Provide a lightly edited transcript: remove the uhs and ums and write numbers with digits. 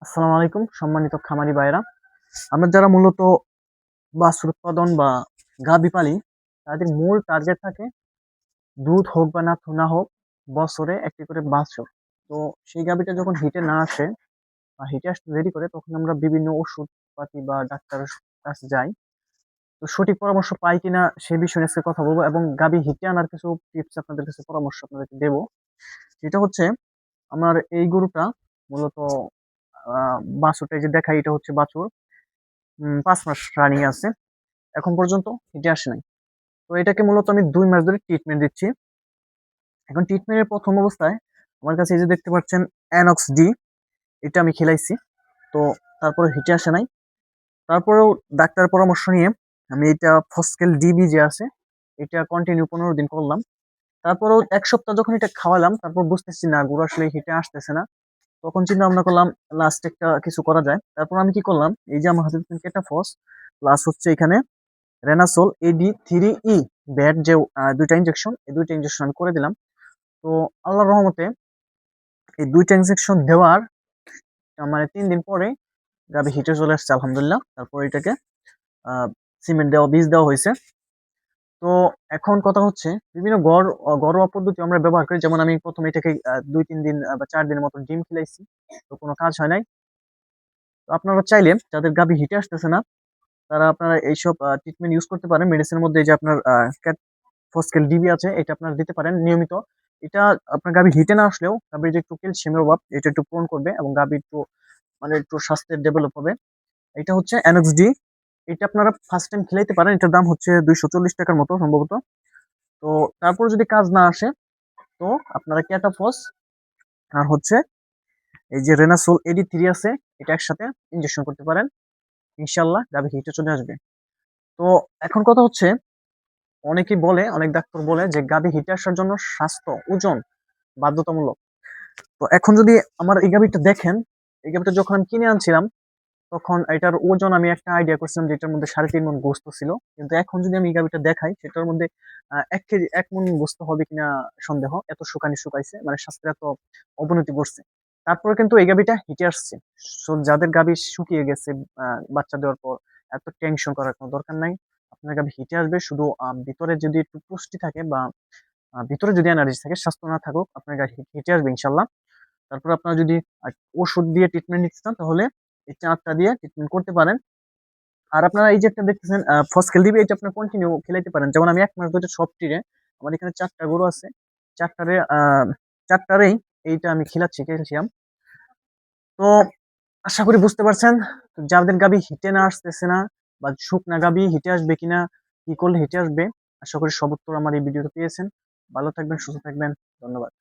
আসসালামু আলাইকুম সম্মানিত খামারি ভাইরা। আমরা যারা মূলত বাছুর উৎপাদন বা গাভী পালি, তাদের মূল টার্গেট থাকে দুধ হোক বা না হোক, বছরে একটি করে বাছুর। তো সেই গাভীটা যখন হিটে না আসে বা হিটে আসতে দেরি করে, তখন আমরা বিভিন্ন ওষুধপাতি বা ডাক্তারের কাছে যাই। তো সঠিক পরামর্শ পাই কিনা সে বিষয়ে আজকে কথা বলবো, এবং গাভী হিটে আনার কিছু টিপস আপনাদের কাছে পরামর্শ আপনাদেরকে দেবো। যেটা হচ্ছে, আমার এই গরুটা মূলত বাছুরটা এই যে দেখাই, এটা হচ্ছে বাছুর। ৫ মাস রানিং আছে। এখন পর্যন্ত হিটে আসে নাই। তো এটাকে মূলত আমি ২ মাস ধরে ট্রিটমেন্ট দিচ্ছি। এখন ট্রিটমেন্টের ১ম অবস্থায় আমার কাছে এই যে দেখতে পাচ্ছেন অ্যানক্স ডি, এটা আমি খেলাইছি। তো তারপরে হিটে আসে নাই। তারপরেও ডাক্তারের পরামর্শ নিয়ে আমি এটা ফসকেল ডিবি যে আছে, এটা কন্টিনিউ ১৫ দিন করলাম। তারপরেও ১ সপ্তাহ যখন এটা খাওয়ালাম, তারপর বুঝতেছি না গরু আসলে হিটে আসতেছে না। তখন চিন্তা ভাবনা করলাম লাস্ট একটা কিছু করা যায়। তারপর আমি কি করলাম, এই যে আমার হাতে দেখছেন কেটাফস প্লাস হচ্ছে এখানে রেনাসোল AD3E ব্যাট যে ২ টা ইনজেকশন, এই ২ টা ইনজেকশন আমি করে দিলাম। তো আল্লাহর রহমতে এই ২ টা ইনজেকশন দেওয়ার মানে ৩ দিন পরে গাভী হিটে চলে আসছে আলহামদুলিল্লাহ। তারপর এটাকে আ সিমেন্ট দেওয়া, বীজ দেওয়া হইছে। তো এখন কথা হচ্ছে, বিভিন্ন ঘরোয়া পদ্ধতি আমরা ব্যবহার করি। যেমন আমি ১ম এটাকে ২-৩ দিন বা ৪ দিনের মতো ডিম খিলাইছি। তো কোনো কাজ হয় নাই। তো আপনারা চাইলে যাদের গাভী হিটে আসতেছে না, তারা আপনারা এইসব ট্রিটমেন্ট ইউজ করতে পারেন। মেডিসিনের মধ্যে এই যে আপনার ফসকেল ডিবি আছে, এটা আপনারা দিতে পারেন নিয়মিত। এটা আপনার গাভী হিটে না আসলেও গাভীর যে একটু ক্যালসিয়ামের অভাব, এটা একটু পূরণ করবে এবং গাভী একটু মানে একটু স্বাস্থ্যের ডেভেলপ হবে। এটা হচ্ছে এনএক্সডি। এটা আপনারা ফার্স্ট টাইম খেলাইতে পারেন। এটার দাম হচ্ছে ৳২৪০ মতো সম্ভবত। তো তারপর যদি কাজ না আসে, তো আপনারা ক্যাটাফস আর হচ্ছে এই যে রেনাসোল AD3 আছে, এটা একসাথে ইনজেকশন করতে পারেন। ইনশাআল্লাহ গাভী হিটে চলে আসবে। তো এখন কথা হচ্ছে, অনেকেই বলে, অনেক ডাক্তার বলে যে গাভী হিটে আসার জন্য স্বাস্থ্য, ওজন বাধ্যতামূলক। তো এখন যদি আমার এই গাভীটা দেখেন, এই গাভীটা যখন আমি কিনে আনছিলাম, তখন এটার ওজন আমি একটা আইডিয়া করছিলাম যে এটার মধ্যে ৩.৫ মণ গোস্ত ছিল। কিন্তু এখন যদি আমি এই গাভীটা দেখাই, সেটার মধ্যে ১ কেজি ১ মণ গোস্ত হবে কিনা সন্দেহ। এত শুকাইছে। মানে স্বাস্থ্যের এত অবনতি ঘটছে। তারপরে কিন্তু এই গাভীটা হিটে আসছে। সো যাদের গাভী শুকিয়ে গেছে আ বাচ্চা দেওয়ার পর, এত টেনশন করার কোনো দরকার নাই। আপনার গাভী হিটে আসবে, শুধু ভিতরে যদি একটু পুষ্টি থাকে বা ভিতরে যদি এনার্জি থাকে, স্বাস্থ্য না থাকুক, আপনার গাভী হিটে আসবে ইনশাআল্লাহ। তারপর আপনারা যদি আ ওষুধ দিয়ে ট্রিটমেন্ট নিতে চান, তাহলে এই ৪ টা দিয়ে ট্রিটমেন্ট করতে পারেন। আর আপনারা এই যে একটা দেখতেছেন ফসকেল ডিবি, এটা আপনারা কন্টিনিউ খেলাইতে পারেন। যেমন আমি ১ মাস ধরে সব টিরে, আমার এখানে ৪ টা গরু আছে। ৪ টারে ৪ টারেই এইটা আমি খিলাচ্ছি, ক্যালসিয়াম। তো আশা করি বুঝতে পারছেন। তো যাদের গাভী হিটে না আসতেছে না, বা শুকনা গাভী হিটে আসবে কিনা, কি করলে হিটে আসবে, আশা করি সব উত্তর আমার এই ভিডিওতে পেয়েছেন। ভালো থাকবেন, সুস্থ থাকবেন। ধন্যবাদ।